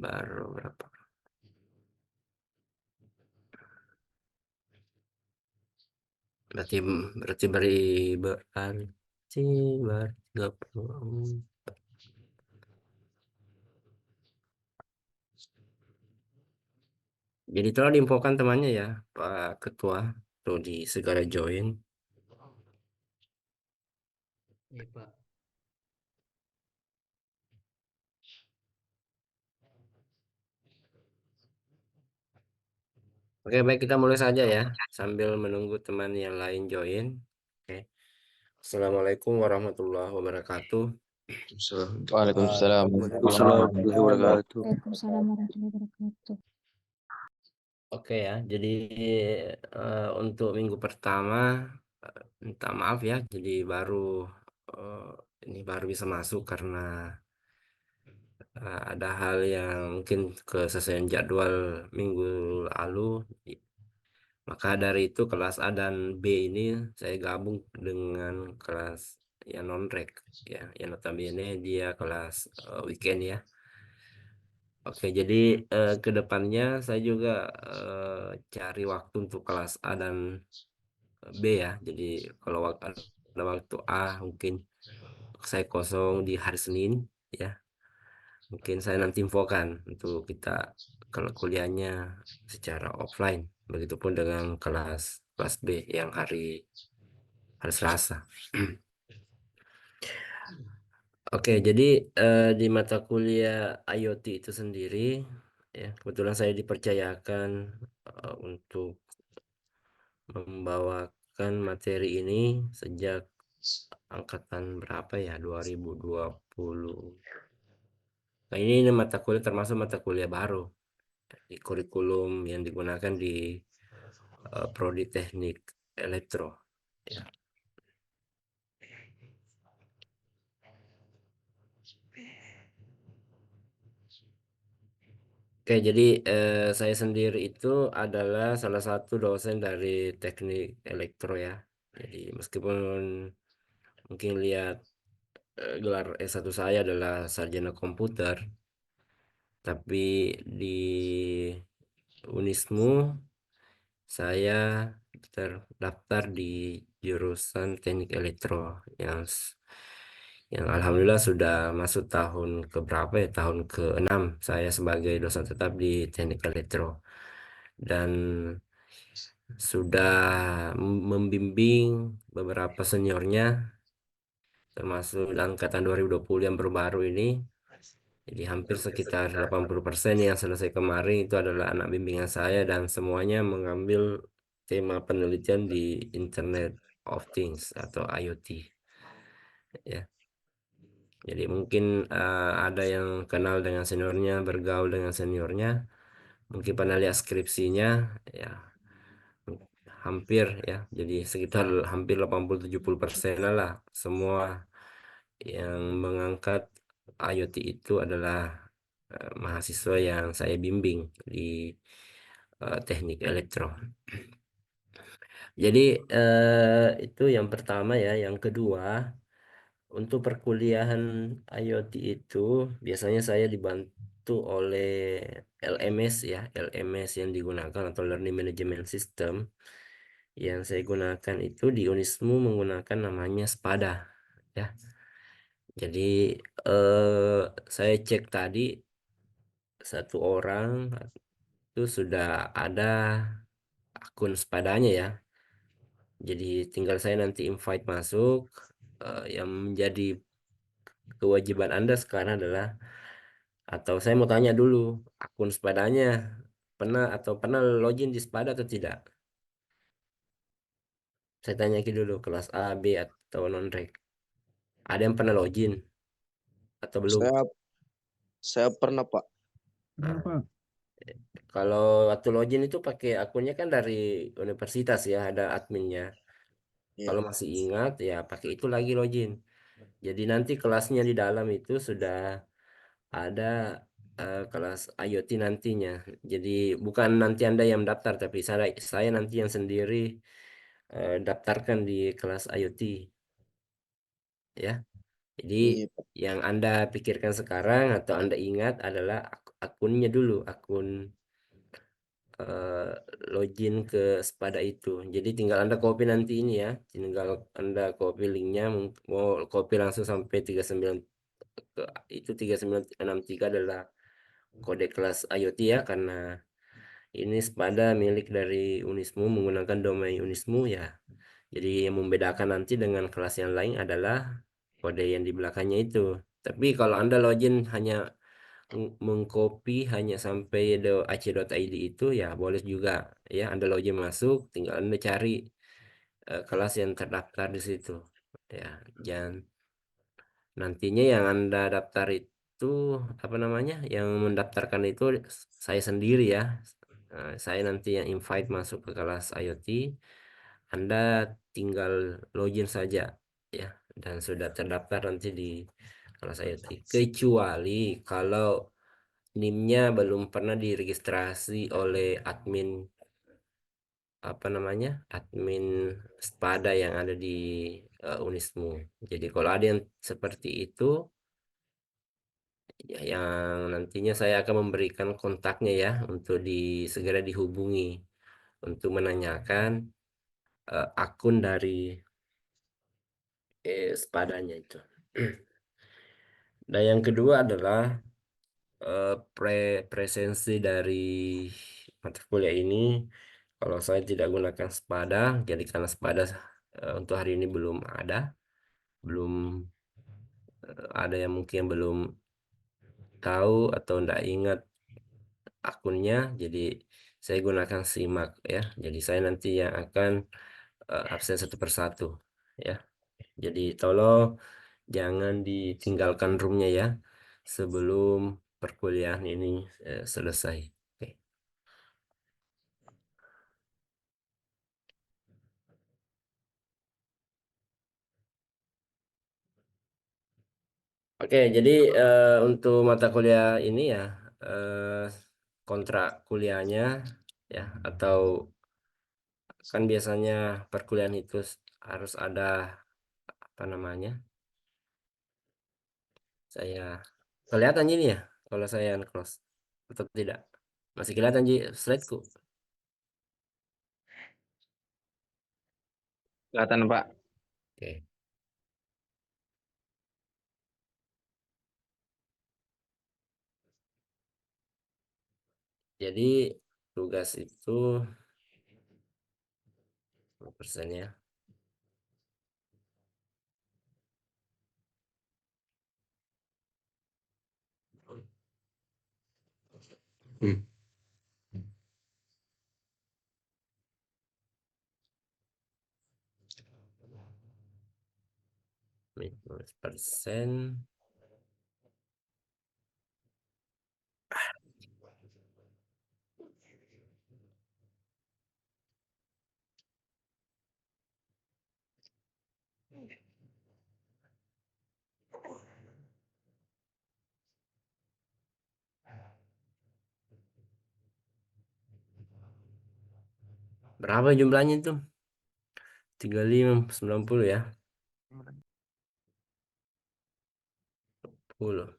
Baru berapa? Berarti berarti berarti 30. Jadi telah diinfokan temannya ya, Pak Ketua, tuh di segera join. Iya Pak. Oke, baik kita mulai saja ya, sambil menunggu teman yang lain join. Oke. Assalamualaikum warahmatullahi wabarakatuh. Waalaikumsalam Waalaikumsalam warahmatullahi wabarakatuh. Waalaikumsalam warahmatullahi wabarakatuh. Oke ya, jadi untuk minggu pertama minta maaf ya, jadi eh, ini baru bisa masuk karena ada hal yang mungkin kesesuaian jadwal minggu lalu. Maka dari itu kelas A dan B ini saya gabung dengan kelas yang non-rek ya, yang notabene dia kelas weekend ya. Oke, jadi ke depannya saya juga cari waktu untuk kelas A dan B ya. Jadi kalau ada waktu A mungkin saya kosong di hari Senin ya. Mungkin saya nanti infokan untuk kita kalau kuliahnya secara offline. Begitupun dengan kelas B yang hari Selasa. Oke, jadi di mata kuliah IoT itu sendiri ya, kebetulan saya dipercayakan untuk membawakan materi ini sejak angkatan berapa ya, 2020. Nah, ini mata kuliah termasuk mata kuliah baru di kurikulum yang digunakan di Prodi Teknik Elektro ya. Oke, jadi saya sendiri itu adalah salah satu dosen dari Teknik Elektro ya. Jadi meskipun mungkin lihat gelar S1 saya adalah sarjana komputer, tapi di Unismu saya terdaftar di jurusan Teknik Elektro yang yang alhamdulillah sudah masuk tahun ke berapa ya, tahun ke-6 saya sebagai dosen tetap di Teknik Elektro, dan sudah membimbing beberapa seniornya termasuk angkatan 2020 yang baru-baru ini. Jadi hampir sekitar 80% yang selesai kemarin itu adalah anak bimbingan saya dan semuanya mengambil tema penelitian di Internet of Things atau IoT ya. Jadi mungkin ada yang kenal dengan seniornya, bergaul dengan seniornya, mungkin pernah lihat skripsinya ya, hampir ya. Jadi sekitar hampir 80-70% lah semua yang mengangkat IoT itu adalah mahasiswa yang saya bimbing di Teknik Elektro. Jadi itu yang pertama ya. Yang kedua, untuk perkuliahan IoT itu biasanya saya dibantu oleh LMS ya, LMS yang digunakan atau Learning Management System yang saya gunakan itu di Unismu menggunakan namanya Spada ya. Jadi saya cek tadi satu orang itu sudah ada akun Spadanya ya. Jadi tinggal saya nanti invite masuk. Yang menjadi kewajiban Anda sekarang adalah, atau saya mau tanya dulu, akun Spadanya pernah login di Spada atau tidak? Saya tanya dulu kelas A, B atau non-rek. Ada yang pernah login atau belum? Saya pernah, Pak. Nah, kalau waktu login itu pakai akunnya kan dari universitas ya, ada adminnya. Iya. Kalau masih ingat ya pakai itu lagi login. Jadi nanti kelasnya di dalam itu sudah ada kelas IoT nantinya. Jadi bukan nanti Anda yang daftar, tapi saya nanti yang sendiri daftarkan di kelas IoT ya. Jadi Iya, Pak. yang Anda pikirkan sekarang atau Anda ingat adalah akunnya dulu, akun login ke Spada itu. Jadi tinggal Anda copy nanti ini ya, tinggal Anda copy linknya, mau copy langsung sampai 39 itu 3963 adalah kode kelas IoT ya, karena ini Spada milik dari Unismu menggunakan domain Unismu ya. Jadi yang membedakan nanti dengan kelas yang lain adalah kode yang di belakangnya itu. Tapi kalau Anda login hanya mengcopy hanya sampai ac.id itu ya boleh juga ya, Anda login masuk, tinggal Anda cari kelas yang terdaftar di situ ya. Jangan nantinya yang Anda daftar itu apa namanya, yang mendaftarkan itu saya sendiri ya. Saya nanti yang invite masuk ke kelas IoT, Anda tinggal login saja ya, dan sudah terdaftar nanti di kelas IoT. Kecuali kalau NIM-nya belum pernah diregistrasi oleh admin apa namanya, admin Spada yang ada di Unismu. Jadi kalau ada yang seperti itu ya, yang nantinya saya akan memberikan kontaknya ya untuk segera dihubungi untuk menanyakan akun dari Spadanya itu. Dan yang kedua adalah presensi dari mata kuliah ini. Kalau saya tidak gunakan Spada, jadi karena Spada untuk hari ini belum belum ada yang mungkin belum tahu atau tidak ingat akunnya, jadi saya gunakan Simak ya. Jadi saya nanti yang akan absen satu persatu ya. Jadi tolong jangan ditinggalkan roomnya ya sebelum perkuliahan ini selesai. Oke. Oke, jadi untuk mata kuliah ini ya kontrak kuliahnya ya, atau kan biasanya perkuliahan itu harus ada apa namanya? Saya kelihatan ini ya kalau saya close atau tidak? Masih kelihatan di slideku? Kelihatan Pak. Oke. Jadi tugas itu 10% ya. Hmm. Ini 10%. Berapa jumlahnya itu? 3590 ya. 10.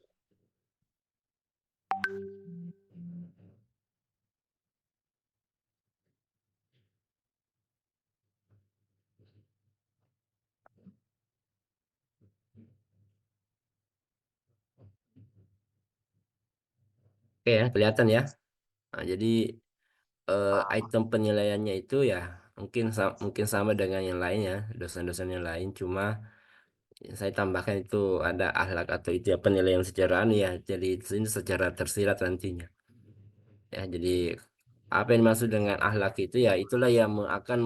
Oke ya, kelihatan ya. Nah, jadi item penilaiannya itu ya mungkin sama dengan yang lain ya, dosen-dosen yang lain, cuma saya tambahkan itu ada akhlak atau itu ya, penilaian secara ya. Jadi ini secara tersirat nantinya. Ya, jadi apa yang dimaksud dengan akhlak itu ya itulah yang apa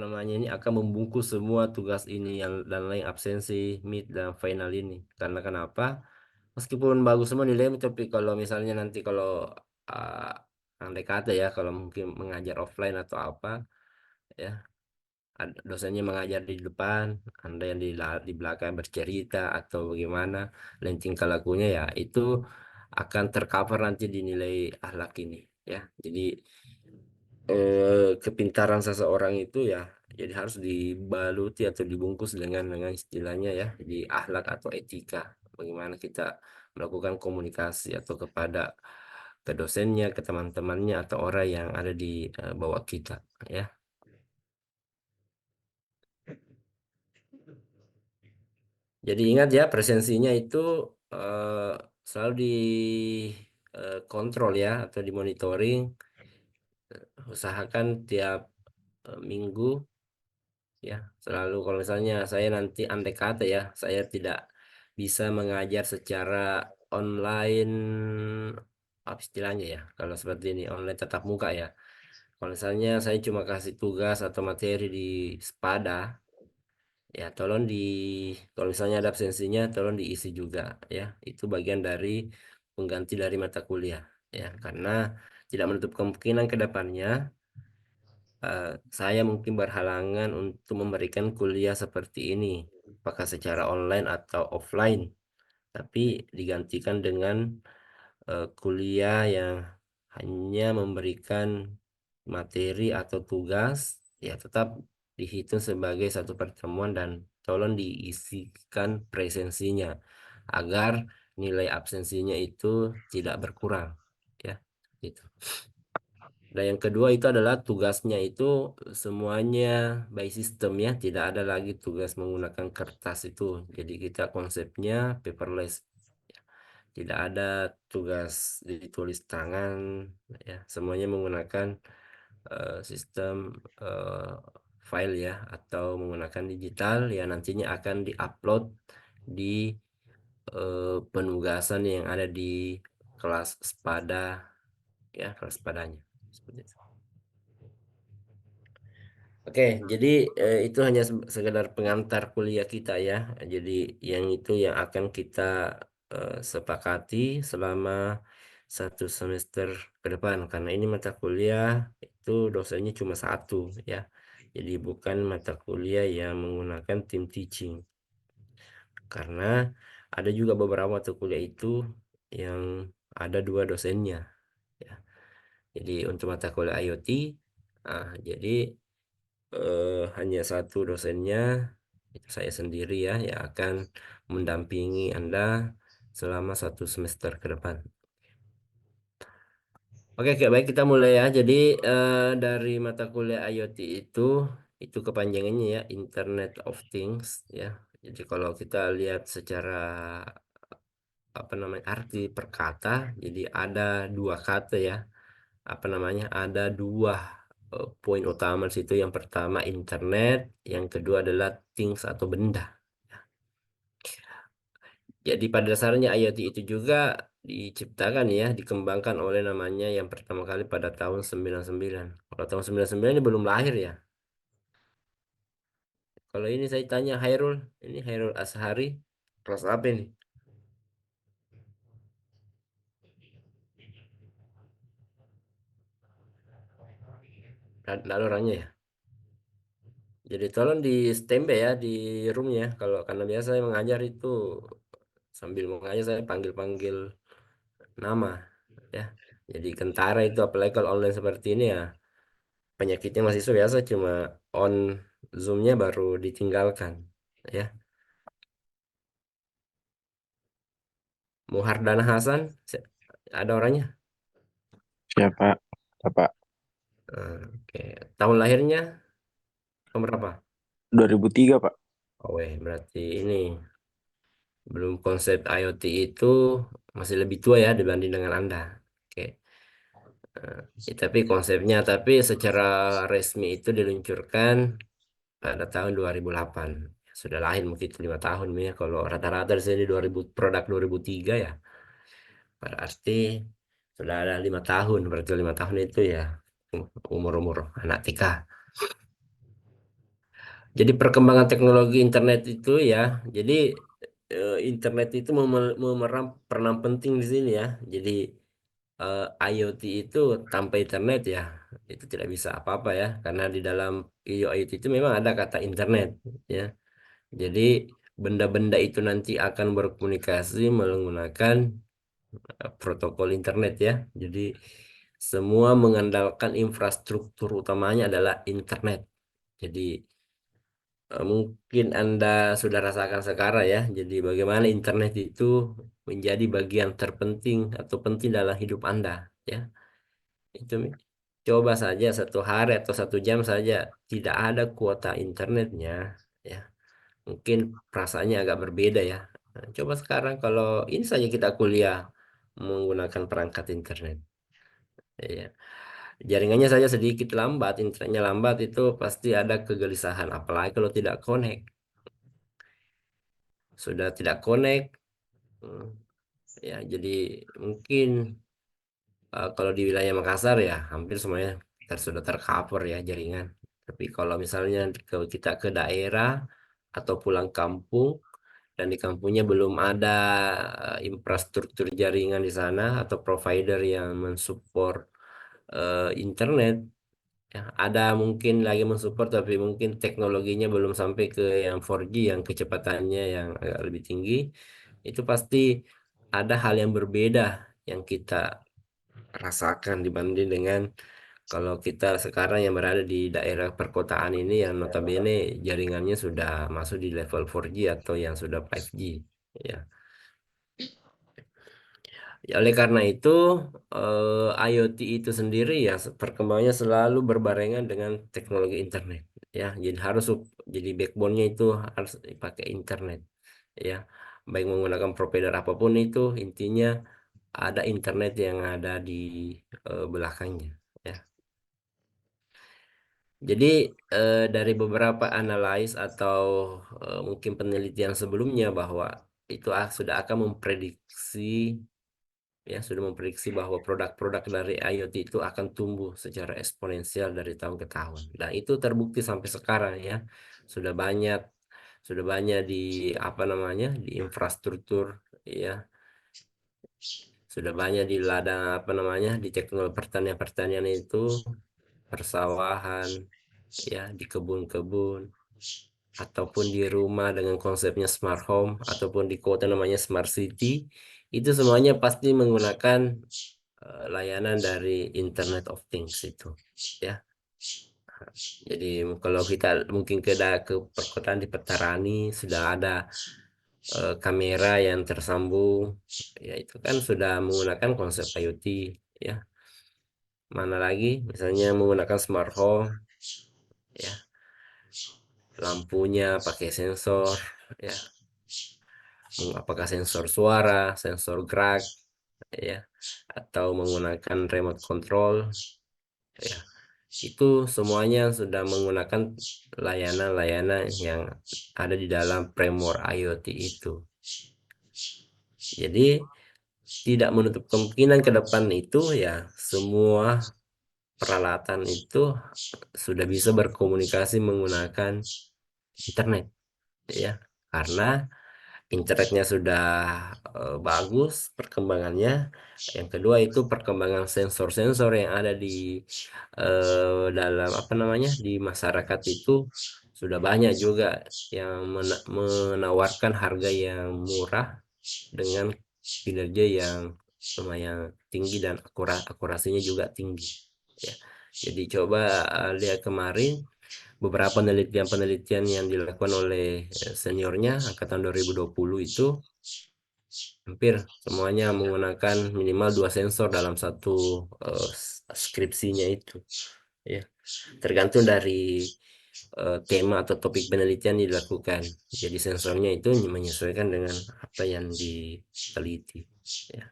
namanya ini akan membungkus semua tugas ini yang dan lain, absensi, mid dan final ini. Karena kenapa? Meskipun bagus semua nilainya, tapi kalau misalnya nanti kalau andai kata ya, kalau mungkin mengajar offline atau apa ya, dosennya mengajar di depan, Anda yang di belakang bercerita atau bagaimana, dan tingkah lakunya ya itu akan tercover nanti di nilai akhlak ini ya. Jadi kepintaran seseorang itu ya jadi harus dibaluti atau dibungkus dengan istilahnya ya, di akhlak atau etika, bagaimana kita melakukan komunikasi atau ke dosennya, ke teman-temannya atau orang yang ada di bawah kita, ya. Jadi ingat ya, presensinya itu selalu dikontrol ya atau dimonitoring. Usahakan tiap minggu ya, selalu kalau misalnya saya nanti andai kata ya, saya tidak bisa mengajar secara online, apa istilahnya ya, kalau seperti ini online tatap muka ya. Kalau misalnya saya cuma kasih tugas atau materi di Spada, ya tolong kalau misalnya ada absensinya tolong diisi juga ya. Itu bagian dari pengganti dari mata kuliah ya, karena tidak menutup kemungkinan ke depannya saya mungkin berhalangan untuk memberikan kuliah seperti ini, apakah secara online atau offline, tapi digantikan dengan kuliah yang hanya memberikan materi atau tugas, ya tetap dihitung sebagai satu pertemuan dan tolong diisikan presensinya agar nilai absensinya itu tidak berkurang, ya, gitu. Dan yang kedua itu adalah tugasnya itu semuanya by system ya, tidak ada lagi tugas menggunakan kertas itu. Jadi kita konsepnya paperless. Tidak ada tugas ditulis tangan ya, semuanya menggunakan sistem file ya atau menggunakan digital ya, nantinya akan diupload di penugasan yang ada di kelas Spada ya, kelas padanya seperti itu. Oke, jadi itu hanya sekedar pengantar kuliah kita ya. Jadi yang itu yang akan kita sepakati selama satu semester ke depan. Karena ini mata kuliah itu dosennya cuma satu ya. Jadi bukan mata kuliah yang menggunakan tim teaching. Karena ada juga beberapa mata kuliah itu yang ada dua dosennya ya. Jadi untuk mata kuliah IoT, jadi hanya satu dosennya, itu saya sendiri ya, yang akan mendampingi Anda selama satu semester ke depan. Oke, baik, kita mulai ya. Jadi dari mata kuliah IoT itu kepanjangannya ya, Internet of Things ya. Jadi kalau kita lihat secara apa namanya arti per kata, jadi ada dua kata ya. Apa namanya? Ada dua poin utama di situ. Yang pertama internet, yang kedua adalah things atau benda. Jadi pada dasarnya IoT itu juga diciptakan ya, dikembangkan oleh namanya yang pertama kali pada tahun 99. Kalau tahun 99 ini belum lahir ya. Kalau ini saya tanya Hairul, ini Hairul Ashari, kelas apa ini? Ada orangnya ya. Jadi tolong di standby ya di roomnya. Kalau karena biasa saya mengajar itu sambil mengajar saya panggil-panggil nama ya. Jadi kentara itu apalagi kalau online seperti ini ya, penyakitnya mahasiswa biasa cuma on Zoom-nya baru ditinggalkan ya. Muhardana Hasan ada orangnya. Siapa? Bapak Oke. Tahun lahirnya tahun berapa? 2003, Pak. Oh berarti ini belum konsep IoT itu masih lebih tua ya dibanding dengan Anda. Oke. Ya, tapi konsepnya tapi secara resmi itu diluncurkan pada tahun 2008. Sudah lahir mungkin 5 tahun ya. Kalau rata-rata di sini 2000 produk 2003 ya. Berarti sudah ada 5 tahun. Berarti 5 tahun itu ya umur-umur anak TK. Jadi perkembangan teknologi internet itu ya. Jadi internet itu memeran peranan penting di sini ya. Jadi IoT itu tanpa internet ya itu tidak bisa apa-apa ya. Karena di dalam IoT itu memang ada kata internet ya. Jadi benda-benda itu nanti akan berkomunikasi menggunakan protokol internet ya. Jadi semua mengandalkan infrastruktur utamanya adalah internet. Jadi mungkin Anda sudah rasakan sekarang ya. Jadi bagaimana internet itu menjadi bagian terpenting atau penting dalam hidup Anda, ya. Itu coba saja 1 hari atau 1 jam saja tidak ada kuota internetnya, ya. Mungkin perasaannya agak berbeda ya. Nah, coba sekarang kalau ini saja kita kuliah menggunakan perangkat internet, ya. Jaringannya saja sedikit lambat, internetnya lambat, itu pasti ada kegelisahan. Apalagi kalau tidak connect. Sudah tidak connect, ya. Jadi mungkin kalau di wilayah Makassar ya hampir semuanya sudah tercover ya jaringan. Tapi kalau misalnya kalau kita ke daerah atau pulang kampung dan di kampungnya belum ada infrastruktur jaringan di sana atau provider yang mensupport internet, ya, ada mungkin lagi mensupport tapi mungkin teknologinya belum sampai ke yang 4G yang kecepatannya yang agak lebih tinggi. Itu pasti ada hal yang berbeda yang kita rasakan dibanding dengan kalau kita sekarang yang berada di daerah perkotaan ini yang notabene jaringannya sudah masuk di level 4G atau yang sudah 5G, ya. Ya, oleh karena itu IoT itu sendiri ya perkembangannya selalu berbarengan dengan teknologi internet, ya. Jadi jadi backbone-nya itu harus pakai internet, ya. Baik menggunakan provider apapun itu intinya ada internet yang ada di belakangnya, ya. Jadi dari beberapa analis atau mungkin penelitian sebelumnya bahwa itu sudah akan memprediksi, ya, sudah memprediksi bahwa produk-produk dari IoT itu akan tumbuh secara eksponensial dari tahun ke tahun. Dan itu terbukti sampai sekarang ya. Sudah banyak sudah banyak di apa namanya di infrastruktur, ya. Sudah banyak di ladang apa namanya di teknologi pertanian itu, persawahan, ya, di kebun-kebun ataupun di rumah dengan konsepnya smart home ataupun di kota namanya smart city, itu semuanya pasti menggunakan layanan dari Internet of Things itu, ya. Jadi kalau kita mungkin ke perkotaan di Petarani sudah ada kamera yang tersambung, ya, itu kan sudah menggunakan konsep IoT, ya. Mana lagi misalnya menggunakan smart home, ya, lampunya pakai sensor, ya. Apakah sensor suara, sensor gerak, ya, atau menggunakan remote control, ya. Itu semuanya sudah menggunakan layanan-layanan yang ada di dalam framework IoT itu. Jadi tidak menutup kemungkinan ke depan itu ya semua peralatan itu sudah bisa berkomunikasi menggunakan internet, ya. Karena internetnya sudah bagus perkembangannya. Yang kedua itu perkembangan sensor-sensor yang ada di dalam apa namanya di masyarakat itu sudah banyak juga yang menawarkan harga yang murah dengan kinerja yang lumayan tinggi dan akurasinya juga tinggi, ya. Jadi coba lihat kemarin beberapa penelitian-penelitian yang dilakukan oleh seniornya angkatan 2020 itu hampir semuanya menggunakan minimal 2 sensor dalam satu skripsinya itu, ya. Tergantung dari tema atau topik penelitian yang dilakukan. Jadi sensornya itu menyesuaikan dengan apa yang diteliti, ya.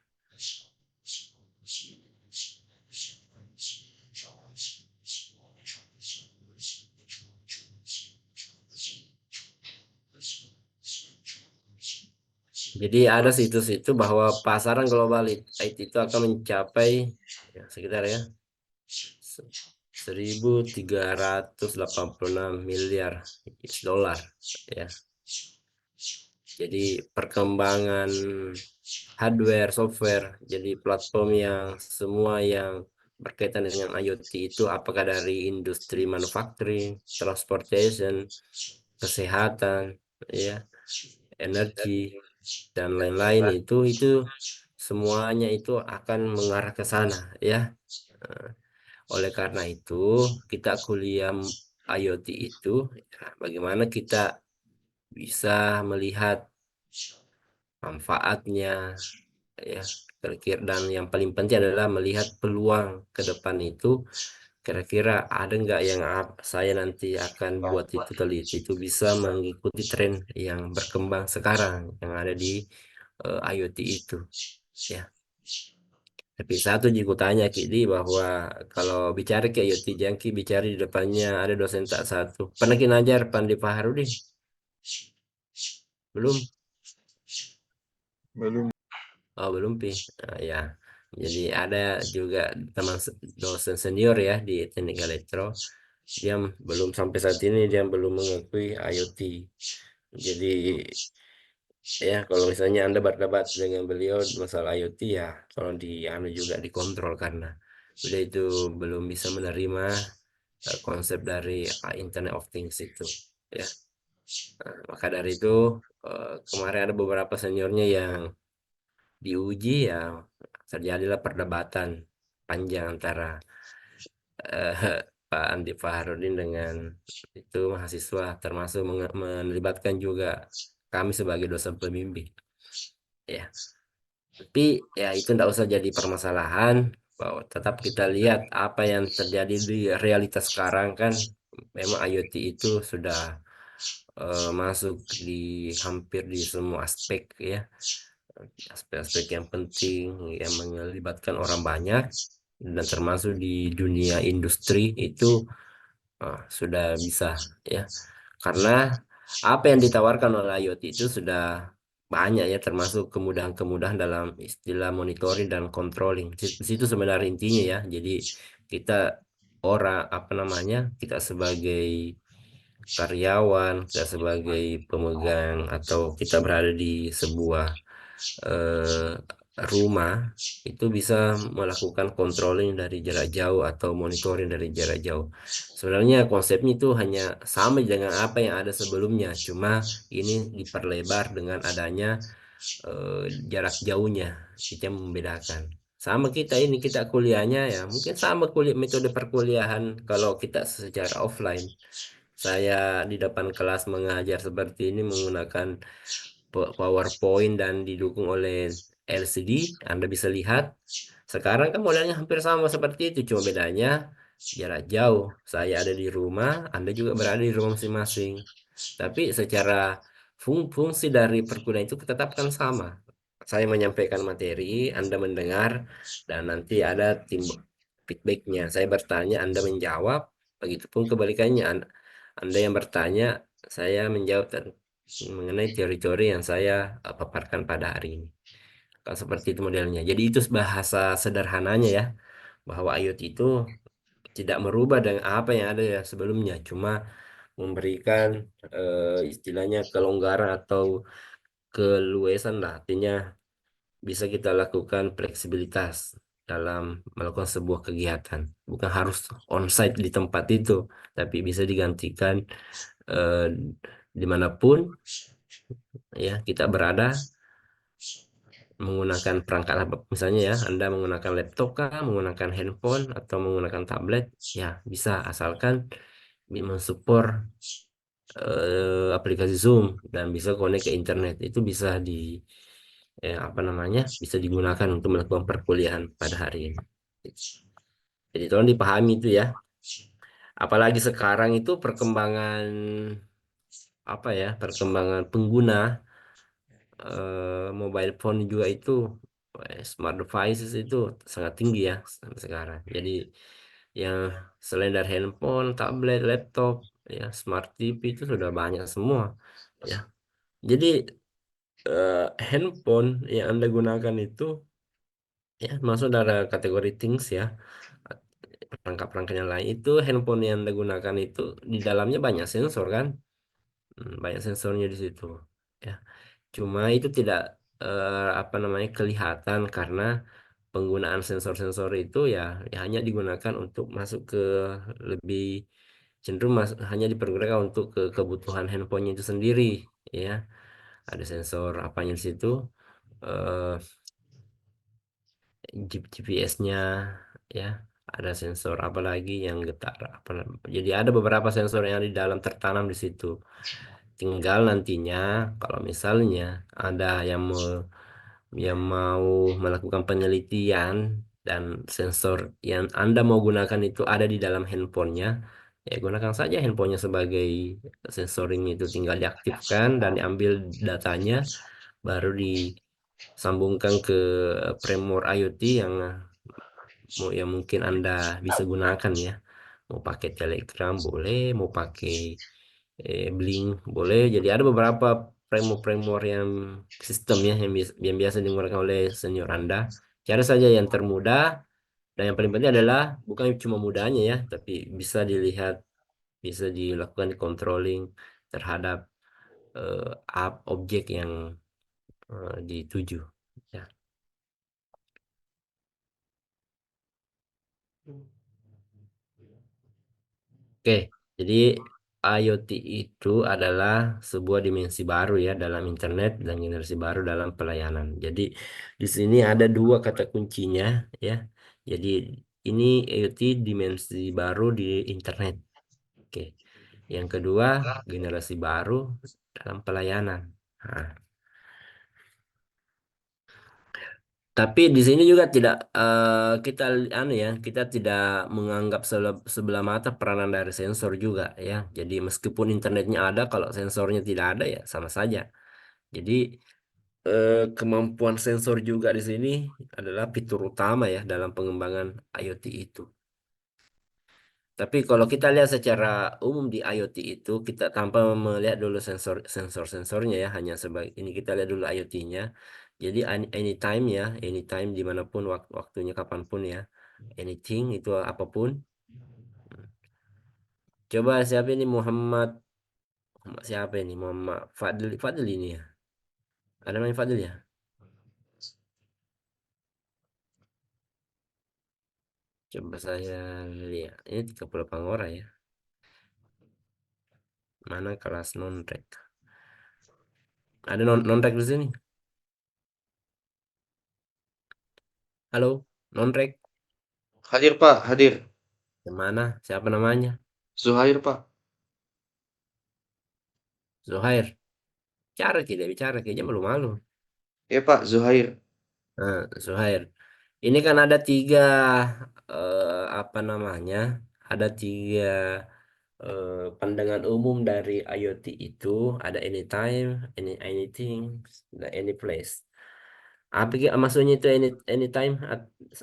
Jadi ada situs-situs bahwa pasaran global IT itu akan mencapai ya, sekitar ya 1.386 miliar US dollar, ya. Jadi perkembangan hardware, software, jadi platform yang semua yang berkaitan dengan IoT itu apakah dari industri manufacturing, transportation, kesehatan, ya, energi dan lain-lain itu semuanya itu akan mengarah ke sana, ya. Oleh karena itu kita kuliah IoT itu, ya, bagaimana kita bisa melihat manfaatnya, ya, kira-kira, dan yang paling penting adalah melihat peluang ke depan itu. Kira-kira ada nggak yang saya nanti akan buat itu teliti itu bisa mengikuti tren yang berkembang sekarang yang ada di IoT itu, ya. Tapi satu juga tanya Kidi bahwa kalau bicara ke IoT jangki bicara di depannya ada dosen tak satu. Pernah kita ajar Pandi Fahrudin? Belum? Belum. Oh, belum, Pi. Nah, ya. Jadi ada juga teman dosen senior ya di teknik elektro. Dia belum sampai saat ini dia belum mengakui IoT. Jadi ya kalau misalnya Anda berdebat dengan beliau masalah IoT ya tolong juga dikontrol karena beliau itu belum bisa menerima konsep dari Internet of Things itu, ya. Nah, maka dari itu kemarin ada beberapa seniornya yang diuji, ya terjadilah perdebatan panjang antara eh, Pak Andi Fahrudin dengan itu mahasiswa, termasuk melibatkan juga kami sebagai dosen pembimbing, ya. Tapi ya itu tidak usah jadi permasalahan, bahwa tetap kita lihat apa yang terjadi di realitas sekarang kan. Memang IoT itu sudah masuk di hampir di semua aspek, ya, aspek-aspek yang penting yang melibatkan orang banyak, dan termasuk di dunia industri itu sudah bisa, ya, karena apa yang ditawarkan oleh IoT itu sudah banyak, ya, termasuk kemudahan-kemudahan dalam istilah monitoring dan controlling. Di situ sebenarnya intinya, ya. Jadi kita orang apa namanya kita sebagai karyawan, kita sebagai pemegang atau kita berada di sebuah eh, rumah itu bisa melakukan controlling dari jarak jauh atau monitoring dari jarak jauh. Sebenarnya konsepnya itu hanya sama dengan apa yang ada sebelumnya, cuma ini diperlebar dengan adanya eh, jarak jauhnya, itu yang membedakan. Sama kita kuliahnya ya mungkin sama metode perkuliahan kalau kita secara offline. Saya di depan kelas mengajar seperti ini menggunakan PowerPoint dan didukung oleh LCD, Anda bisa lihat. Sekarang kan modelnya hampir sama seperti itu, cuma bedanya jarak jauh. Saya ada di rumah, Anda juga berada di rumah masing-masing. Tapi secara fungsi dari perkuliahan itu tetapkan sama. Saya menyampaikan materi, Anda mendengar, dan nanti ada tim feedbacknya. Saya bertanya, Anda menjawab. Begitupun kebalikannya, Anda yang bertanya, saya menjawab mengenai teori-teori yang saya paparkan pada hari ini. Kalau seperti itu modelnya. Jadi itu bahasa sederhananya, ya, bahwa IoT itu tidak merubah dengan apa yang ada ya sebelumnya, cuma memberikan istilahnya kelonggaran atau keluasan lah, artinya bisa kita lakukan fleksibilitas dalam melakukan sebuah kegiatan. Bukan harus onsite di tempat itu, tapi bisa digantikan eh, dimanapun, ya, kita berada menggunakan perangkat misalnya, ya, Anda menggunakan laptop kah, menggunakan handphone atau menggunakan tablet, ya bisa, asalkan mensupport aplikasi Zoom dan bisa connect ke internet, itu bisa apa namanya bisa digunakan untuk melakukan perkuliahan pada hari ini. Jadi tolong dipahami itu, ya. Apalagi sekarang itu perkembangan perkembangan pengguna mobile phone juga itu, smart devices itu sangat tinggi, ya, sampai sekarang. Jadi yang selain dari handphone, tablet, laptop, ya, smart TV itu sudah banyak semua, ya. Jadi handphone yang Anda gunakan itu, ya, masuk dalam kategori things, ya. Perangkat-perangkat yang lain itu handphone yang Anda gunakan itu di dalamnya banyak sensor kan. Banyak sensornya di situ, ya. Cuma itu tidak apa namanya kelihatan karena penggunaan sensor-sensor itu ya hanya digunakan untuk masuk ke lebih cenderung hanya dipergunakan untuk kebutuhan handphonenya itu sendiri, ya. Ada sensor apanya di situ, eh, GPS-nya, ya. ada sensor apa lagi yang getar apa. Jadi ada beberapa sensor yang di dalam tertanam di situ. Tinggal nantinya kalau misalnya ada yang mau melakukan penelitian dan sensor yang Anda mau gunakan itu ada di dalam handphonenya, ya gunakan saja handphonenya sebagai sensoring itu, tinggal diaktifkan dan diambil datanya, baru disambungkan ke Premor IoT yang mungkin Anda bisa gunakan ya. Mau pakai Telegram boleh, mau pakai Blink boleh. Jadi ada beberapa framework yang sistem ya yang biasa digunakan oleh senior Anda. Cari saja yang termudah, dan yang paling penting adalah bukan cuma mudahnya ya, tapi bisa dilihat, bisa dilakukan controlling terhadap objek yang dituju. Ya. Oke, jadi IoT itu adalah sebuah dimensi baru ya dalam internet dan generasi baru dalam pelayanan. Jadi di sini ada dua kata kuncinya ya. Jadi ini IoT dimensi baru di internet. Oke. Yang kedua, generasi baru dalam pelayanan. Nah, tapi di sini juga tidak kita tidak menganggap sebelah mata peranan dari sensor juga ya. Jadi meskipun internetnya ada, kalau sensornya tidak ada ya sama saja. Jadi kemampuan sensor juga di sini adalah fitur utama ya dalam pengembangan IoT itu. Tapi kalau kita lihat secara umum di IoT itu, kita tanpa melihat dulu sensornya ya, hanya sebagai ini kita lihat dulu IoT-nya. Jadi anytime ya, anytime dimanapun waktunya kapanpun ya, anything itu apapun. Coba siapa ini Muhammad siapa ini Muhammad Fadil ini ya. Ada namanya Fadil ya? Coba saya lihat. Ini 38 orang ya. Mana kelas non-rek? Ada non-rek di sini? Halo, non-rek. Hadir Pak, hadir. Mana? Siapa namanya? Zuhair Pak. Zuhair. Bicara tidak bicara kayaknya malu-malu. Iya Pak, Zuhair. Nah, Zuhair. Ini kan ada tiga apa namanya? Ada tiga pandangan umum dari IoT itu, ada anytime, anything, dan any place. Maksudnya itu anytime?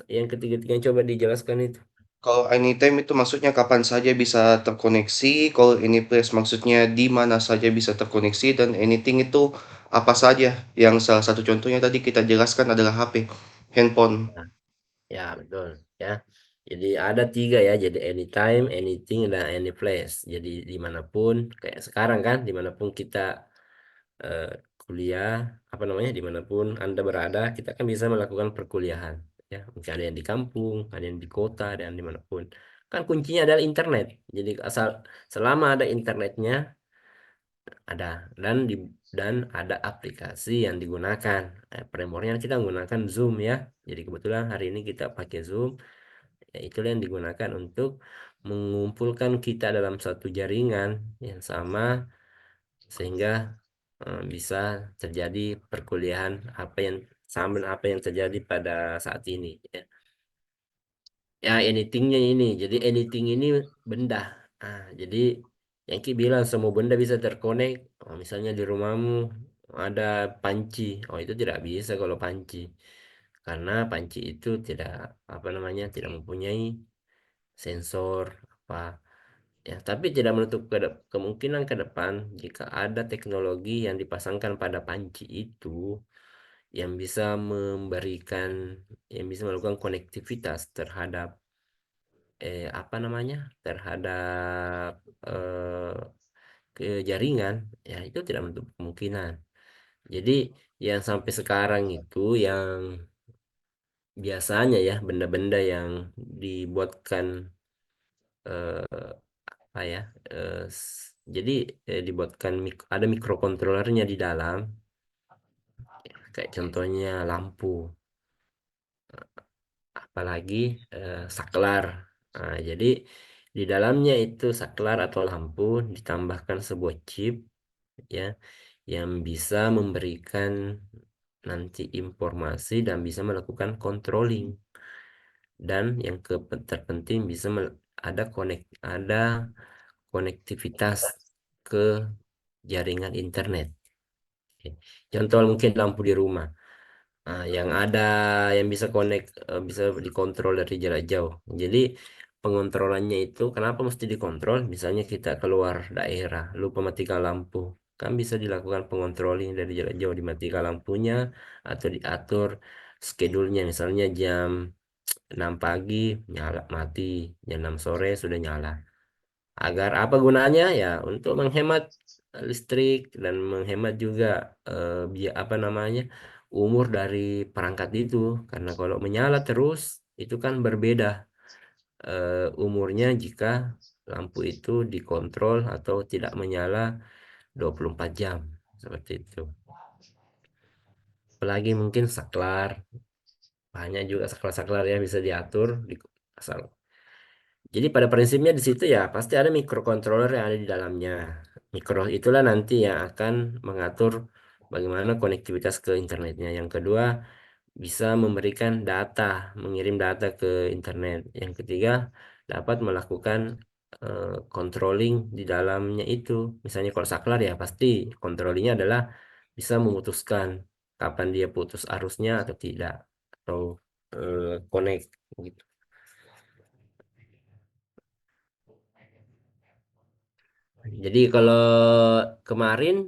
Yang ketiga-tiga coba dijelaskan itu. Kalau anytime itu maksudnya kapan saja bisa terkoneksi, kalau any place maksudnya di mana saja bisa terkoneksi, dan anything itu apa saja. Yang salah satu contohnya tadi kita jelaskan adalah HP, handphone. Nah, ya betul ya. Jadi ada tiga ya. Jadi anytime, anything, dan any place. Jadi dimanapun, kayak sekarang kan, dimanapun kita eh, kuliah, apa namanya, dimanapun Anda berada, kita kan bisa melakukan perkuliahan. Ya, mungkin ada yang di kampung, ada yang di kota, dan dimanapun. Kan kuncinya adalah internet. Jadi selama ada internetnya, ada dan ada aplikasi yang digunakan. Frameworknya kita menggunakan Zoom ya. Jadi kebetulan hari ini kita pakai Zoom. Ya, itulah yang digunakan untuk mengumpulkan kita dalam satu jaringan yang sama sehingga bisa terjadi perkuliahan apa yang sama dengan apa yang terjadi pada saat ini ya. Ya anythingnya ini, jadi anything ini benda. Jadi yang Ki bilang semua benda bisa terkonek. Misalnya di rumahmu ada panci, itu tidak bisa kalau panci, karena panci itu tidak apa namanya tidak mempunyai sensor apa ya. Tapi tidak menutup kemungkinan ke depan jika ada teknologi yang dipasangkan pada panci itu yang bisa yang bisa melakukan konektivitas terhadap apa namanya terhadap eh, ke jaringan, ya itu tidak menutup kemungkinan. Jadi yang sampai sekarang itu yang biasanya ya benda-benda yang dibuatkan apa ya jadi dibuatkan ada mikrokontrolernya di dalam, kayak contohnya lampu apalagi saklar. Nah, jadi di dalamnya itu saklar atau lampu ditambahkan sebuah chip ya yang bisa memberikan nanti informasi dan bisa melakukan controlling, dan yang terpenting bisa ada konektivitas ke jaringan internet. Oke. Contoh mungkin lampu di rumah. Nah, yang ada yang bisa bisa dikontrol dari jarak jauh. Jadi pengontrolannya itu kenapa mesti dikontrol? Misalnya kita keluar daerah, lupa matikan lampu, kan bisa dilakukan pengontroling dari jarak jauh, dimatikan lampunya atau diatur schedule-nya. Misalnya jam 6 pagi nyala mati, jam 6 sore sudah nyala. Agar apa gunanya ya? Untuk menghemat listrik dan menghemat juga apa namanya umur dari perangkat itu. Karena kalau menyala terus itu kan berbeda umurnya jika lampu itu dikontrol atau tidak menyala 24 jam seperti itu. Apalagi mungkin saklar, banyak juga saklar-saklar ya bisa diatur di asal. Jadi pada prinsipnya di situ ya pasti ada microcontroller yang ada di dalamnya. Mikro itulah nanti yang akan mengatur bagaimana konektivitas ke internetnya. Yang kedua bisa memberikan data, mengirim data ke internet. Yang ketiga dapat melakukan controlling di dalamnya itu. Misalnya kalau saklar ya pasti controllingnya adalah bisa memutuskan kapan dia putus arusnya atau tidak, atau connect gitu. Jadi kalau kemarin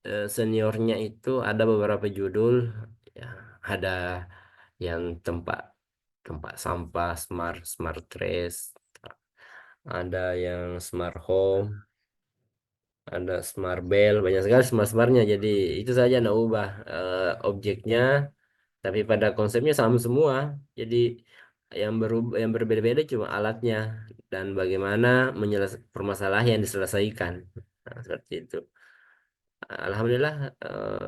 seniornya itu ada beberapa judul ya, ada yang tempat tempat sampah smart smart trash, ada yang smart home, ada smart bell, banyak sekali smartnya. Jadi itu saja nak ubah objeknya, tapi pada konsepnya sama semua. Jadi yang berubah yang berbeda-beda cuma alatnya dan bagaimana permasalahan yang diselesaikan. Nah, seperti itu. Alhamdulillah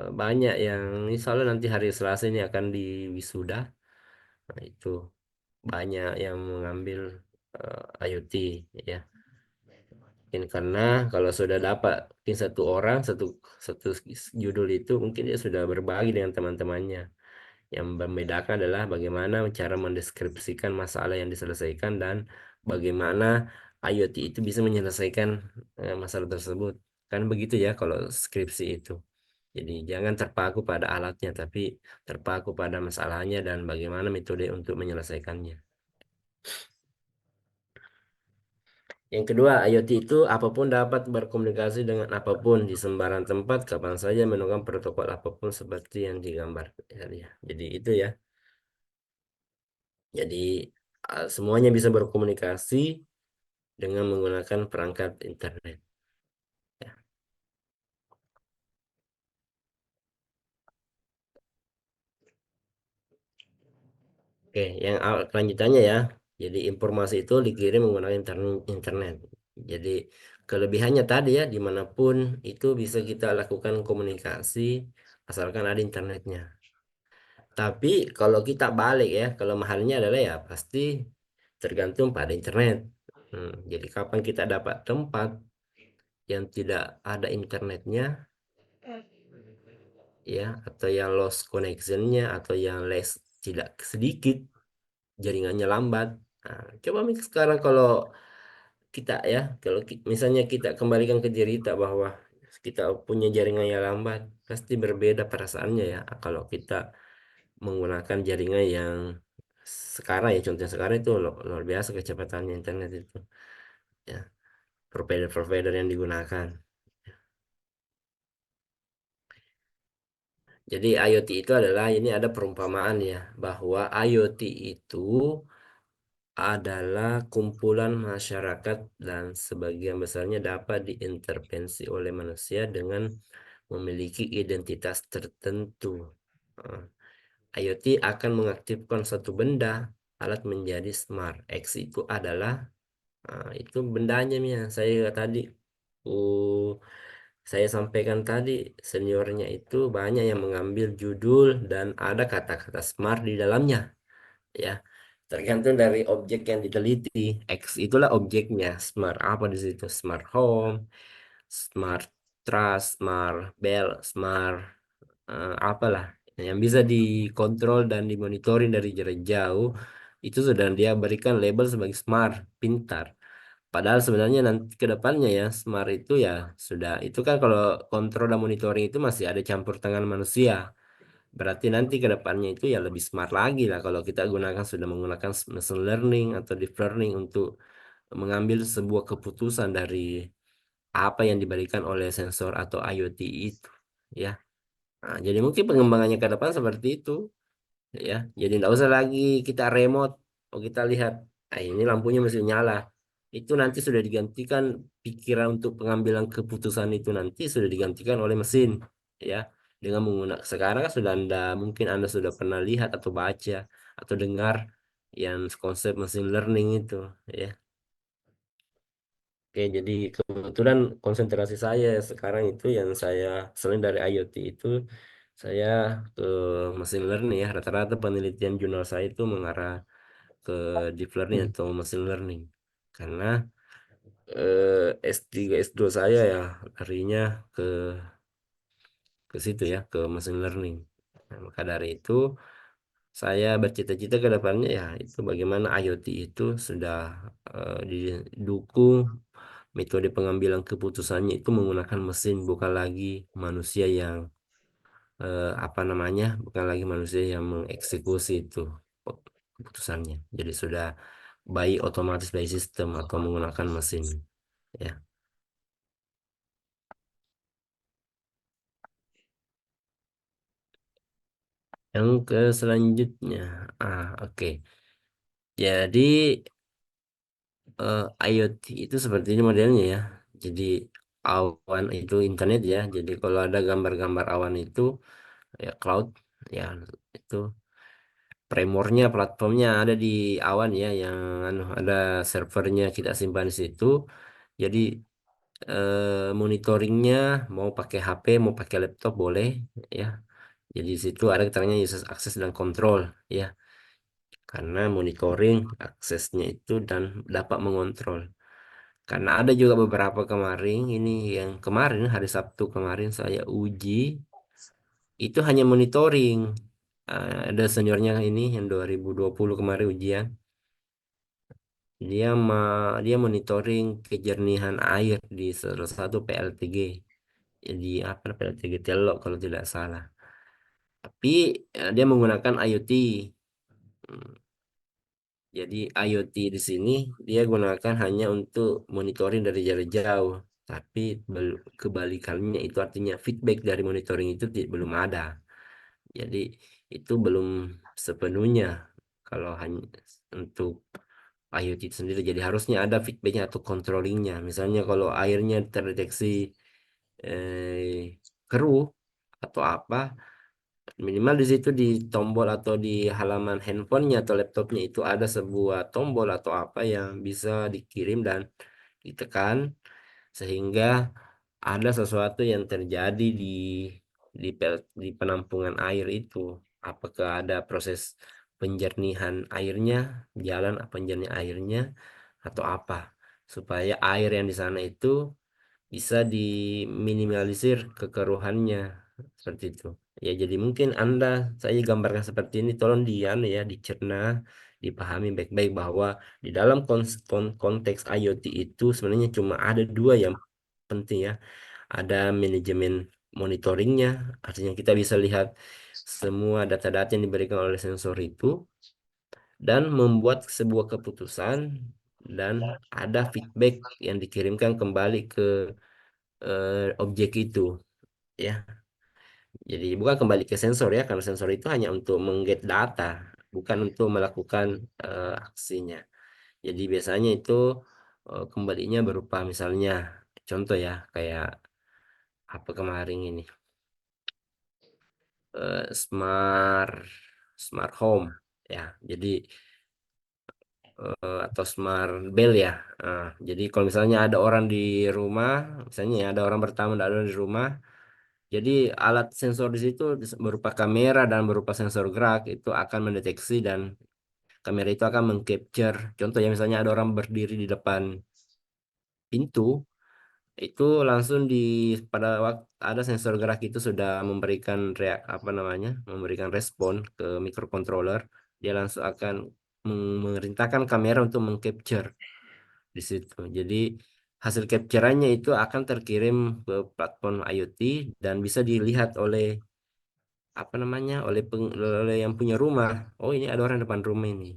banyak yang insya Allah nanti hari Selasa ini akan diwisuda. Nah, itu banyak yang mengambil IoT ya. Mungkin karena kalau sudah dapat mungkin satu orang satu satu judul itu mungkin dia sudah berbagi dengan teman-temannya. Yang membedakan adalah bagaimana cara mendeskripsikan masalah yang diselesaikan dan bagaimana IoT itu bisa menyelesaikan masalah tersebut. Kan begitu ya kalau skripsi itu. Jadi jangan terpaku pada alatnya, tapi terpaku pada masalahnya dan bagaimana metode untuk menyelesaikannya. Yang kedua, IoT itu apapun dapat berkomunikasi dengan apapun di sembarang tempat, kapan saja menggunakan protokol apapun seperti yang digambar tadi ya. Jadi itu ya. Jadi semuanya bisa berkomunikasi dengan menggunakan perangkat internet. Ya. Oke, yang kelanjutannya ya. Jadi informasi itu dikirim menggunakan internet. Jadi kelebihannya tadi ya, dimanapun itu bisa kita lakukan komunikasi asalkan ada internetnya. Tapi kalau kita balik ya, kelemahannya adalah ya pasti tergantung pada internet. Jadi kapan kita dapat tempat yang tidak ada internetnya, ya, atau yang lost connectionnya, atau yang less tidak sedikit jaringannya lambat. Nah, coba sekarang kalau kita ya, kalau misalnya kita kembalikan ke cerita bahwa kita punya jaringan yang lambat, pasti berbeda perasaannya ya. Kalau kita menggunakan jaringan yang sekarang ya, contohnya sekarang itu luar biasa kecepatannya internet itu. Ya, provider-provider yang digunakan. Jadi IoT itu adalah ini ada perumpamaan ya bahwa IoT itu adalah kumpulan masyarakat dan sebagian besarnya dapat diintervensi oleh manusia dengan memiliki identitas tertentu. Nah, IoT akan mengaktifkan satu benda, alat menjadi smart. X itu adalah itu bendanya ya. Uh, saya sampaikan tadi seniornya itu banyak yang mengambil judul dan ada kata-kata smart di dalamnya ya. tergantung dari objek yang diteliti. X itulah objeknya. Smart apa di situ? Smart home, smart trust, smart bell, smart apalah yang bisa dikontrol dan dimonitoring dari jarak jauh itu sudah dia berikan label sebagai smart, pintar. Padahal sebenarnya nanti ke depannya ya smart itu ya sudah itu kan kalau kontrol dan monitoring itu masih ada campur tangan manusia. Berarti nanti ke depannya itu ya lebih smart lagi lah kalau kita sudah menggunakan machine learning atau deep learning untuk mengambil sebuah keputusan dari apa yang diberikan oleh sensor atau IoT itu ya. Nah, jadi mungkin pengembangannya ke depan seperti itu ya. Jadi tidak usah lagi kita remote. Oh kita lihat, ini lampunya masih nyala. Itu nanti sudah digantikan pikiran untuk pengambilan keputusan itu nanti sudah digantikan oleh mesin ya. Dengan menggunakan sekarang kan sudah mungkin Anda sudah pernah lihat atau baca atau dengar yang konsep machine learning itu ya. Oke, jadi kebetulan konsentrasi saya sekarang itu yang saya selain dari IoT itu saya ke machine learning ya. Rata-rata penelitian jurnal saya itu mengarah ke deep learning atau machine learning. Karena S3 S2 saya ya larinya ke ke situ ya, ke machine learning. Nah, maka dari itu saya bercita-cita ke depannya ya itu bagaimana IoT itu sudah didukung metode pengambilan keputusannya itu menggunakan mesin bukan lagi manusia yang apa namanya bukan lagi manusia yang mengeksekusi itu keputusannya. Jadi sudah by otomatis by sistem atau menggunakan mesin ya. Yang ke selanjutnya, oke. Jadi IoT itu seperti ini modelnya ya. Jadi awan itu internet ya. Jadi kalau ada gambar-gambar awan itu ya cloud ya itu premornya platformnya ada di awan ya yang ada servernya kita simpan di situ. Jadi monitoringnya mau pakai HP mau pakai laptop boleh ya. Jadi di situ ada keterangannya user akses dan kontrol ya. Karena monitoring aksesnya itu dan dapat mengontrol. Karena ada juga beberapa kemarin ini yang kemarin hari Sabtu kemarin saya uji itu hanya monitoring. Ada seniornya ini yang 2020 kemarin ujian. Dia monitoring kejernihan air di salah satu PLTG. Jadi apa PLTG Telok kalau tidak salah. Tapi dia menggunakan IoT. Hmm, Jadi IoT di sini dia gunakan hanya untuk monitoring dari jarak jauh. Tapi kebalikannya itu artinya feedback dari monitoring itu belum ada. Jadi itu belum sepenuhnya kalau hanya untuk IoT itu sendiri. Jadi harusnya ada feedbacknya atau controllingnya. Misalnya kalau airnya terdeteksi keruh atau apa, minimal di situ di tombol atau di halaman handphonenya atau laptopnya itu ada sebuah tombol atau apa yang bisa dikirim dan ditekan sehingga ada sesuatu yang terjadi di penampungan air itu. Apakah ada proses penjernihan airnya, jalan penjernihan airnya atau apa supaya air yang di sana itu bisa diminimalisir kekeruhannya seperti itu. Ya, jadi mungkin saya gambarkan seperti ini, tolong ya, dicerna, dipahami baik-baik bahwa di dalam konteks IoT itu sebenarnya cuma ada dua yang penting ya. Ada manajemen monitoringnya, artinya kita bisa lihat semua data-data yang diberikan oleh sensor itu dan membuat sebuah keputusan dan ada feedback yang dikirimkan kembali ke objek itu ya. Jadi bukan kembali ke sensor ya, karena sensor itu hanya untuk mengget data, bukan untuk melakukan aksinya. Jadi biasanya itu kembalinya berupa misalnya contoh ya, kayak apa kemarin ini smart smart home ya. Jadi atau smart bell ya. Jadi kalau misalnya ada orang di rumah, misalnya ya, ada orang bertamu ada orang di rumah. Jadi alat sensor di situ berupa kamera dan berupa sensor gerak itu akan mendeteksi dan kamera itu akan mengcapture. Contoh ya misalnya ada orang berdiri di depan pintu, itu langsung pada waktu ada sensor gerak itu sudah memberikan apa namanya, memberikan respon ke microcontroller, dia langsung akan memerintahkan kamera untuk mengcapture di situ. Jadi hasil capture-nya itu akan terkirim ke platform IoT dan bisa dilihat oleh apa namanya, oleh yang punya rumah. Oh, ini ada orang depan rumah ini.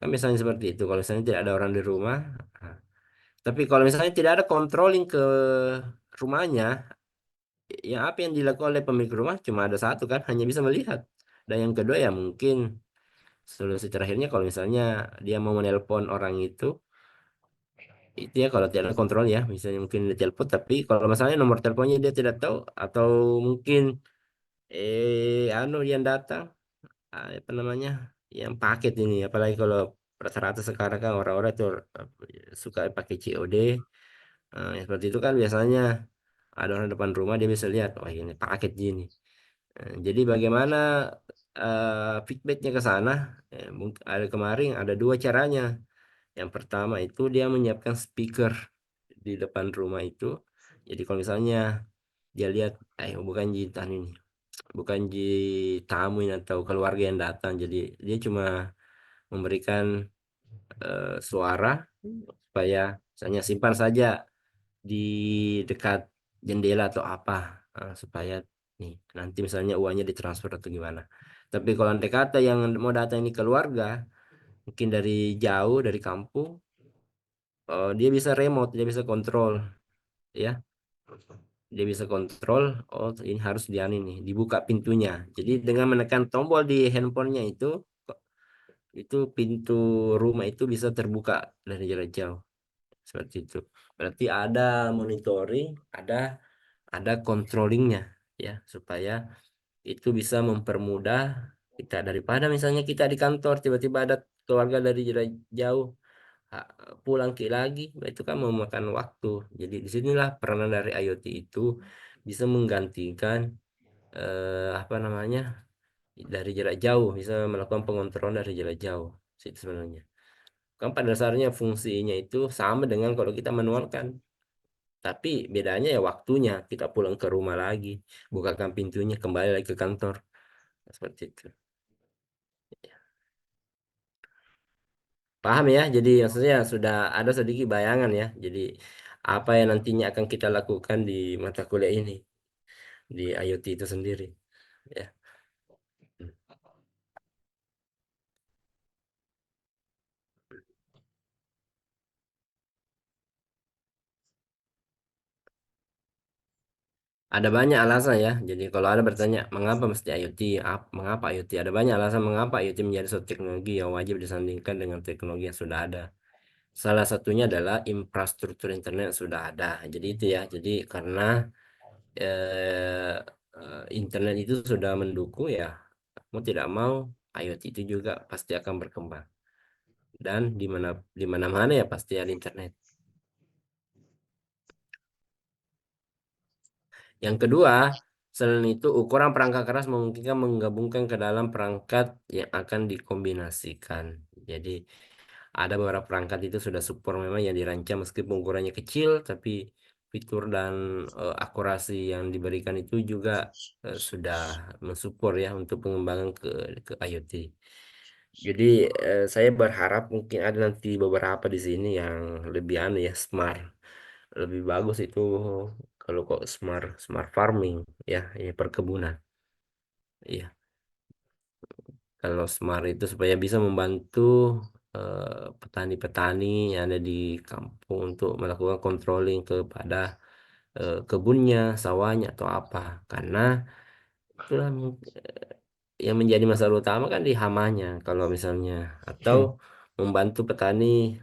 Kan misalnya seperti itu. Kalau misalnya tidak ada orang di rumah, nah. Tapi kalau misalnya tidak ada controlling ke rumahnya, yang apa yang dilakukan oleh pemilik rumah cuma ada satu kan, hanya bisa melihat. Dan yang kedua ya mungkin solusi terakhirnya kalau misalnya dia mau menelpon orang itu ya kalau tidak ada kontrol ya, misalnya mungkin dia telepon, tapi kalau masalahnya nomor teleponnya dia tidak tahu, atau mungkin anu yang datang, apa namanya, yang paket ini, apalagi kalau rata-rata sekarang kan orang-orang tuh suka pakai COD. Ya seperti itu kan biasanya ada orang depan rumah dia bisa lihat, wah ini paket gini. Jadi bagaimana feedbacknya ke sana? Mungkin ada kemarin ada dua caranya. Yang pertama itu dia menyiapkan speaker di depan rumah itu. Jadi kalau misalnya dia lihat, bukan jitan ini, bukan tamu ini atau keluarga yang datang, jadi dia cuma memberikan suara supaya misalnya simpan saja di dekat jendela atau apa, supaya nih nanti misalnya uangnya ditransfer atau gimana. Tapi kalau andai kata yang mau datang ini keluarga, mungkin dari jauh dari kampung, dia bisa remote, dia bisa kontrol ya, dia bisa kontrol, oh ini harus nih dibuka pintunya. Jadi dengan menekan tombol di handphonenya itu pintu rumah itu bisa terbuka dari jarak jauh seperti itu. Berarti ada monitoring, ada controllingnya ya, supaya itu bisa mempermudah kita, daripada misalnya kita di kantor tiba-tiba ada keluarga dari jarak jauh, pulang ke lagi, nah, itu kan memakan waktu. Jadi disinilah peranan dari IoT itu bisa menggantikan apa namanya, dari jarak jauh, bisa melakukan pengontrolan dari jarak jauh itu sebenarnya. Kan pada dasarnya fungsinya itu sama dengan kalau kita manual kan, tapi bedanya ya waktunya, kita pulang ke rumah lagi, bukakan pintunya, kembali lagi ke kantor. Seperti itu. Paham ya? Jadi maksudnya sudah ada sedikit bayangan ya. Jadi apa yang nantinya akan kita lakukan di mata kuliah ini, di IoT itu sendiri. Ya. Ada banyak alasan ya. Jadi kalau ada bertanya mengapa mesti IoT, mengapa IoT? Ada banyak alasan mengapa IoT menjadi suatu teknologi yang wajib disandingkan dengan teknologi yang sudah ada. Salah satunya adalah infrastruktur internet yang sudah ada. Jadi itu ya. Jadi karena eh, internet itu sudah mendukung ya, mau tidak mau IoT itu juga pasti akan berkembang. Dan di mana-mana ya pasti ada internet. Yang kedua, selain itu ukuran perangkat keras memungkinkan menggabungkan ke dalam perangkat yang akan dikombinasikan. Jadi ada beberapa perangkat itu sudah support memang yang dirancang meskipun ukurannya kecil, tapi fitur dan akurasi yang diberikan itu juga sudah mensupport ya untuk pengembangan ke IoT. Jadi saya berharap mungkin ada nanti beberapa di sini yang lebih ya smart, lebih bagus itu kalau kok smart farming ya, ya perkebunan. Iya, kalau smart itu supaya bisa membantu petani-petani yang ada di kampung untuk melakukan controlling kepada kebunnya, sawahnya atau apa. Karena itulah yang menjadi masalah utama kan di hamanya kalau misalnya, atau membantu petani